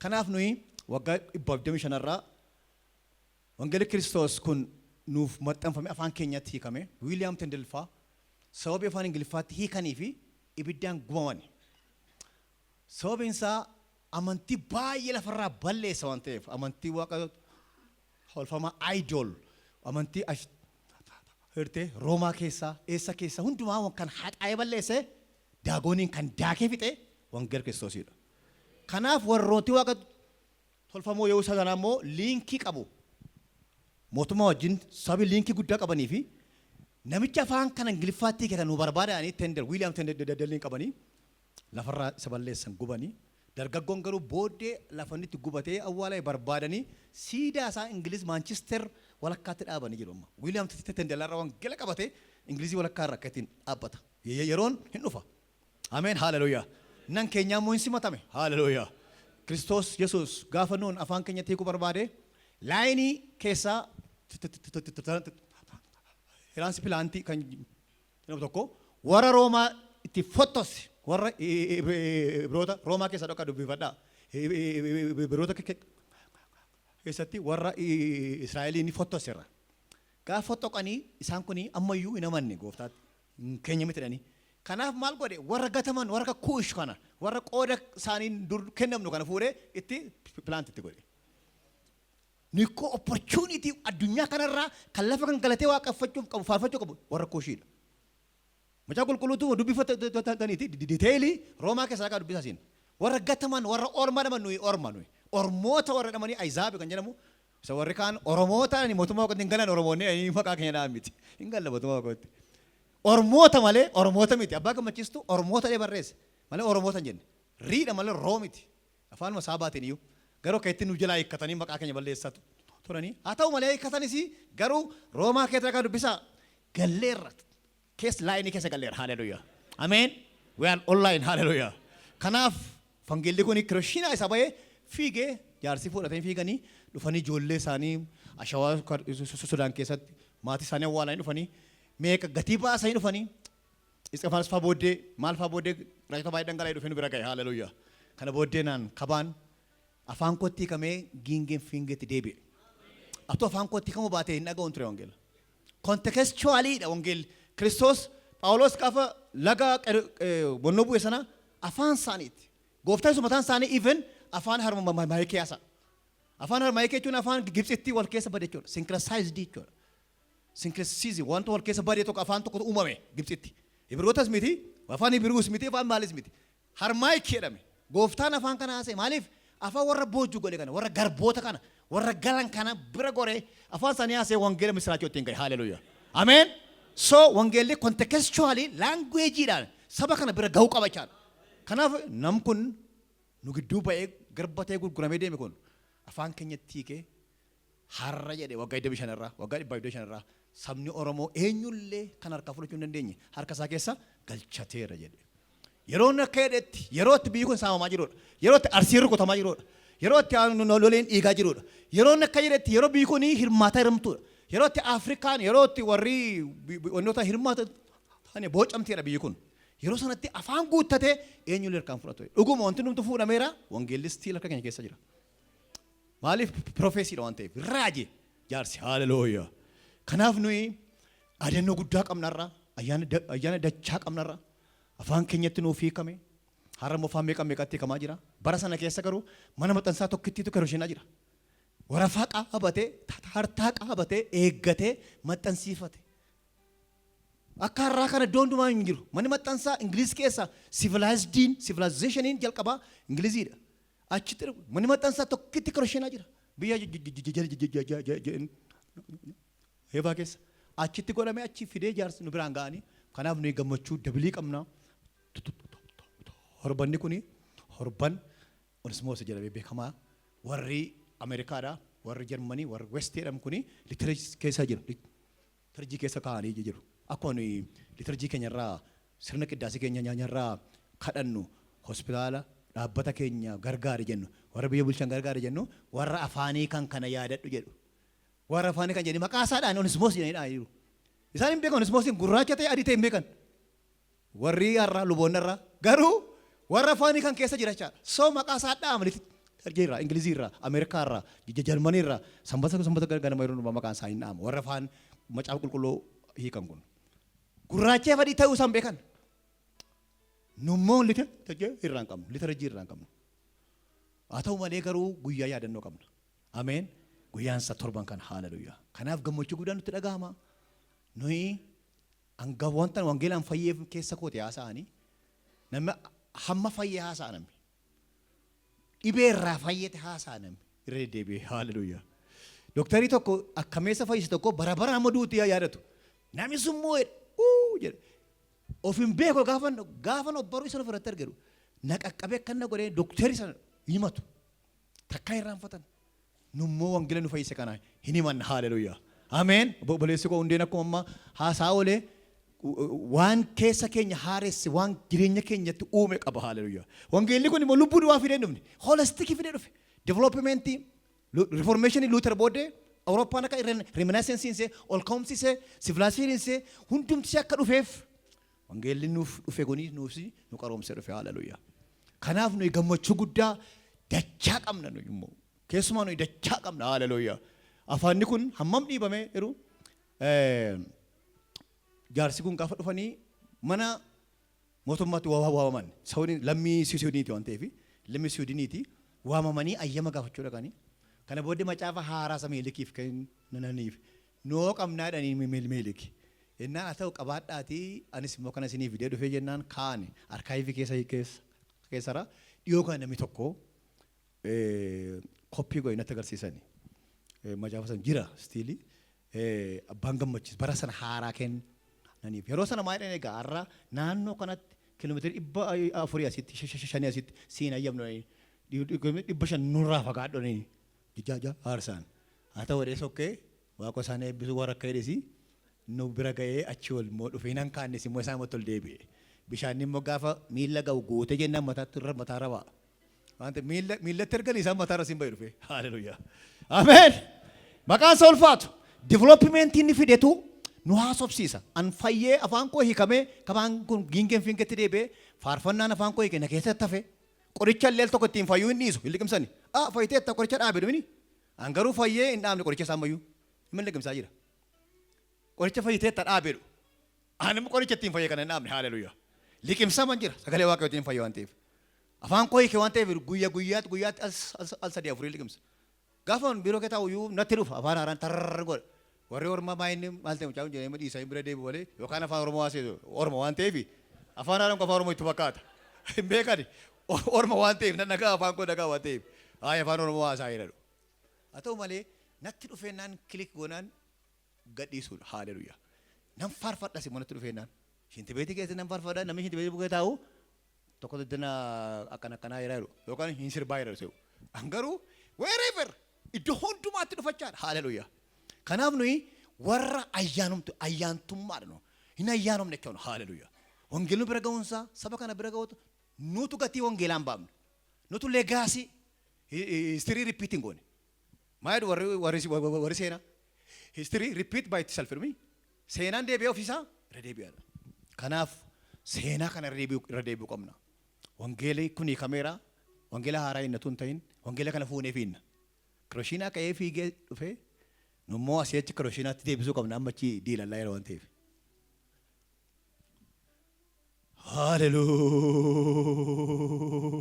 Kanaaf nuyi waggaa 125 irraa wangeelli Kiristoos kun nuuf maxxanfame afaan keenyatti hiikame. Wiiliyaam Tendelfaa sababii afaan Ingiliffaatti hiikanii fi ibiddaan gubamani. Sababiin isaa amantii baay'ee lafarraa balleessa waan ta'eef amantii waaqa tolfamaa idol amantii hirtee Roomaa keessaa eessa keessaa hundumaa kan haxaa'ee balleesse daagoniin kan daakee fixe wangeela Kiristoosidha. Kanaaf warrooti waaqa tolfamoo yoo isa kana immoo liinkii qabu. Mootummaa wajjin sababii liinkii guddaa qabanii fi namicha afaan kan Ingiliffaatti kan nu barbaadanii Tender Wiiliyaam Tender qabanii lafarraa isa balleessan gubanii dargaggoon garuu booddee lafannitti gubatee awwaalaa barbaadanii siidaa isaa Ingiliz Maanchister walakkaatti dhaabanii jiru. Wiiliyaam Tender irraa wangeela qabatee Ingilizii walakkaa irraa akkattiin dhaabbata. Yeroon hin dhufa. Ameen haaleluyyaa. Nan keenyaa immoo hin simatame. Haaleluyyaa. Kiristoos Yesuus gaafa nuun afaan keenyatti hiikuu barbaade laayinii keessaa hiraansi pilaantii kan tokko warra Roomaa itti fottose warra biroota Roomaa keessa dhokka dubbifadhaa. Biroota keessatti warra Israa'eliin fottoserra. Gaafa fottoqanii isaan kun ammayyuu hin amanne gooftaatti keenya miti jedhanii. Kanaaf maal godhe warra gataman warra kuush kana warra qooda isaaniin dur kennamnu kana fuudhee itti pilaantitti godhe. Nikko opportunity addunyaa kanarraa kan lafa kan galatee waaqeffachuuf qabu faarfachuu qabu warra kuushiidha. Macaafa qulqulluutu dubbifataniiti diteelii Roomaa keessaa akka dubbisasiin warra gataman warra orma dhaman nuyi orma nuyi ormoota warra dhamanii Ayizaabi kan jedhamu isa warri kaan Oromoota mootummaa waaqatti hin galan Oromoonni maqaa keenya dhaan miti hin galla mootummaa waaqatti. Ormoota malee Oromoota miti abbaa gammachiistu Oromoota dhee barreesse malee Oromoota hin jenne riidha malee Roo miti afaanuma saabaatiin iyyuu garuu akka ittiin nu jalaa hiikkatanii maqaa keenya balleessaa turanii haa ta'u malee hiikkatanis garuu Roomaa keessa akka dubbisaa galleerra keessa laayinii keessa galleerra haaleluyyaa ameen we are online haaleluyyaa. Kanaaf wangeelli kun Kirishina isa bahee fiigee jaarsi fudhatanii fiiganii dhufanii ijoollee isaanii ashawaa Sudaan keessatti maatii isaanii awwaalanii dhufanii meeqa gatii baasanii dhufanii Isqafaanas fa'aa booddee maal fa'aa booddee raajota baay'ee dhangala'ee dhufee nu bira gahe haaleluyyaa. Kana booddee naan kabaan afaan kootti kamee giingeen fiingeetti deebi'e. Atoo afaan kootti kamuu baatee hin dhaga'uun ture wangeela. Contextualiidha wangeelli. Kiristoos Phaawulos gaafa laga bonnoo bu'e sana afaan isaaniitti. Gooftaan sun mataan isaanii even afaan harmaayikee haasa. Afaan harmaayikee jechuun afaan Gibxitti wal keessa bade jechuudha. Synchronized jechuudha. Synchronism wanta wal keessa badee tokko afaan tokkotu uumame Gibxitti. Ibrootas miti, afaan Ibruus miti, afaan maalis miti. Harmaayikee jedhame. Gooftaan afaan kana haasa'e maaliif afaan warra boojuu godhe kana warra garboota kana warra galan kana bira goree afaan isaanii haasa'e wangeela misiraachuu ittiin gahe haaleluyyaa. Ameen. So wangeelli contextually languageidhaan saba kana bira gahuu qaba jechaadha. Kanaaf nam kun nu gidduu ba'ee garbatee gurguramee deeme kun afaan keenyatti hiikee har'a jedhee waggaa 25 irraa waggaa 125 irraa sabni Oromoo eenyullee kan harkaa fudhachuu hin dandeenye harka isaa keessa galchateera jedhe. Yeroo akka jedhetti yeroo itti biyyi kun saamamaa jirudha. Yeroo itti arsiin rukutamaa jirudha. Yeroo itti loleen dhiigaa jirudha. Yeroo akka jedhetti yeroo biyyi kun hirmaataa hirmtuudha. Yeroo itti Afrikaan yeroo itti warri wantoota hirmaata ta'anii boocamteedha biyyi kun. Yeroo sanatti afaan guuttatee eenyullee harkaan fudhatu. Dhuguma wanti numtu fuudhameera wangeelli stiil harka keenya keessa jira. Maaliif profeesiidha waan ta'eef raajee jaarsi haaleluyyaa. Kanaaf nuyi adannoo guddaa qabnarraa ayyaana dachaa qabnarraa afaan keenyatti nuuf hiikame har'a afaan meeqatti hiikamaa jira. Bara sana keessa garuu mana maxxansaa tokkittiitu Kirishina jira. Warafaa qabatee hartaa qabatee eeggatee maxxansiifate. Akka har'aa kana iddoo hundumaa hin jiru. Manni maxxansaa Ingiliz keessa civilizationiin jalqabaa Ingiliziidha. Achitti manni maxxansaa tokkitti Kirishina jira. Biyya Heebaa keessa achitti godhamee achi fidee jaarsi nu biraan ga'anii kanaaf nuyi gammachuu dabilii qabna. Horbanni kuni horban Onesimoos jedhamee beekamaa warri Ameerikaadhaa warri Jarmanii warri West jedhamu kuni litirajii keessa jiru. Litirajii keessa kaa'anii jiru. Akkuma nuyi litirajii keenyarraa sirna qiddaasii keenya nyaanyarraa kadhannu hospitaala dhaabbata keenya gargaari jennu warra biyya bulchan gargaari jennu warra afaanii kan kana yaadadhu jedhu. Warra afaanii kan jedhani maqaa isaadhaan Onesimoos jedhanidha jiru. Isaan hin beekan Onesimoosiin gurraacha ta'e adii ta'e hin beekan. Warri har'a luboonnarraa garuu warra afaanii kan keessa jira jechaadha. So maqaa isaa dhaamani Argeerraa, Ingiliziirraa, Ameerikaarraa, Jarmaniirraa sanbata ganama yeroo maqaan isaa hin dhaamu. Warra afaan macaafa qulqulluu hiikan kun. Gurraachee fadhii ta'uu isaan beekan. Nummoo litera hin qabnu, litera jii irraa hin qabnu. Haa ta'u malee garuu guyyaa yaadannoo qabna. Ameen. Guyyaan isaa torban kan haaleluyyaa. Kanaaf gammachuu guddaan nutti dhagahama. Nuyi hanga wanta wangeelaan fayyeef keessa koote haasa'anii namni hamma fayyee haasa'a namni. Dhibee irraa fayyete haasa'a namni. Irra deddeebi'ee haaleluyyaa. Dooktarii tokko akkameessa fayyise tokko bara bara amma duuti yaadatu. Namni sun moo jedhe. Of hin beeku gaafan obbaruu isa ofirratti argaru. Naqaqqabee akka inni godhee dooktarii sana himatu. Takkaa irraanfatan. Nummoo wangeela nu fayyise kana hin himanna haaleluyyaa. Ameen. Obboleessi koo hundeen akkuma amma haasaa oolee waan keessa keenya haaresse waan jireenya keenyatti uume qaba haaleluyyaa. Wangeelli kun immoo lubbuu duwwaa fidee dhufne. Holistikii fidee dhufe. Developmentii reformationii Luther booddee Awurooppaan akka reminiscensiinsee ol ka'umsiisee sivilaasiiniinsee hundumti akka dhufeef wangeelli nuuf dhufe kuni nuusi nu qaroomsee dhufe haaleluyyaa. Kanaaf nuyi gammachuu guddaa dachaa qabna nuyi immoo. Keessumaa nuyi dachaa qabna haaleluyyaa. Afaanni kun hammam dhiibame jiru jaarsi kun gaafa dhufanii mana mootummaatti waamaman saawwan lammii Siwiidiniiti waan ta'eef lammii Siwiidiniiti waamamanii ayyama gaafachuu dhaqanii kana booddee macaafa haaraa Meelikiif kennaniif noo qabnaadhanii Meeliki jennaan haa ta'u qabaadhaatii anis immoo kana isiniif fidee dhufee jennaan kaane arkaayivii keessara dhiyoo kan namni tokko koppii godhe natti agarsiisanii. Macaafa san jira stiili abbaan gammachiis bara sana haaraa kennaniif yeroo sana maal jedhanii egaa har'a naannoo kanatti kiiloomeetira 400 asitti 5 asitti siin ayyamnu 500 nurraa fagaadhanii jijjaaja haarsaan haa ta'u dhees okkee waaqa isaan eebbisuu warra akka jedhesi nu bira ga'ee achi ol immoo dhufee nan kaannes immoo isaan matti ol deebi'e bishaan immoo gaafa miilla ga'u gootee jennaan mataa rabaa wanta miillatti ergan isaan mataa irra siin ba'e dhufe haaleluyyaa. Ameen. Maqaan isaa ulfaatu. Developmentiin ni fidetu nu haasofsiisa. An fayyee afaan koo hiikamee kabaan kun giingeen fingetti deebi'ee faarfannaan afaan koo hiike na keessatti hafe qoricha illee tokko ittiin fayyuu hin dhiisu hin liqimsani. Fayyiteetta qoricha dhaabe dhumini. An garuu fayyee hin dhaabne qoricha isaan mayyuu hin liqimsaa jira. Qoricha fayyiteetta dhaabe dhu. An immoo qoricha ittiin fayyee kana hin dhaabne haaleluyyaa. Liqimsaman jira sagalee waaqayyoo ittiin fayyee waan ta'eef. Afaan koo hiike waan ta'eef guyyaatti al sadii afurii liqimsa. Gaafan biiroo keetaa uyyuu natti dhufa afaan haaraan tarrrr godha. Warri ormaa baay'inni maal ta'e mucaa jedhee dhiisaa hin bira deebi'u malee yookaan afaan Oromoo haasee Oromoo waan ta'eef afaan haaraan afaan Oromoo itti fakkaata. Hin beekani Oromoo waan ta'eef nan nagaa afaan koo nagaa waan ta'eef afaan Oromoo haasaa jedhadhu. Haa ta'u malee natti dhufeennaan kilik goonaan gadhiisuudha haaleluyyaa. Nan faarfadhas immoo natti dhufeennaan. Shintibeetii keessa nan faarfadhaa namni shintibeetii bukkee taa'u tokko toddana akkanaa jedhaa yookaan hin sirbaa jedhaa garuu wherever iddoo hundumaatti dhufachaadha haaleluyyaa. Kanaaf nuyi warra ayyaantummaadha nu hin ayyaanomne akka haaleluyyaa. Wangeelni bira ga'uunsaa saba kana bira ga'uutu nutu gatii wangeelaan baafnu nutu legaasii history repeating goone. Maayid warri seenaa history repeat by itself jedhumi seenaan deebi'ee ofiisaa irra deebi'aadha. Kanaaf seenaa kana irra deebi'uu qabna. Wangeelli kun hiikameera. Wangeela haaraa hin natuun ta'in wangeela kana fuunee fiinna. Kirooshinaa ka'ee fiigee dhufee nummoo asii achi kirooshiinaatti deebisuu qabna amma achi diilallaa yeroo waan ta'eef. Haaleluu.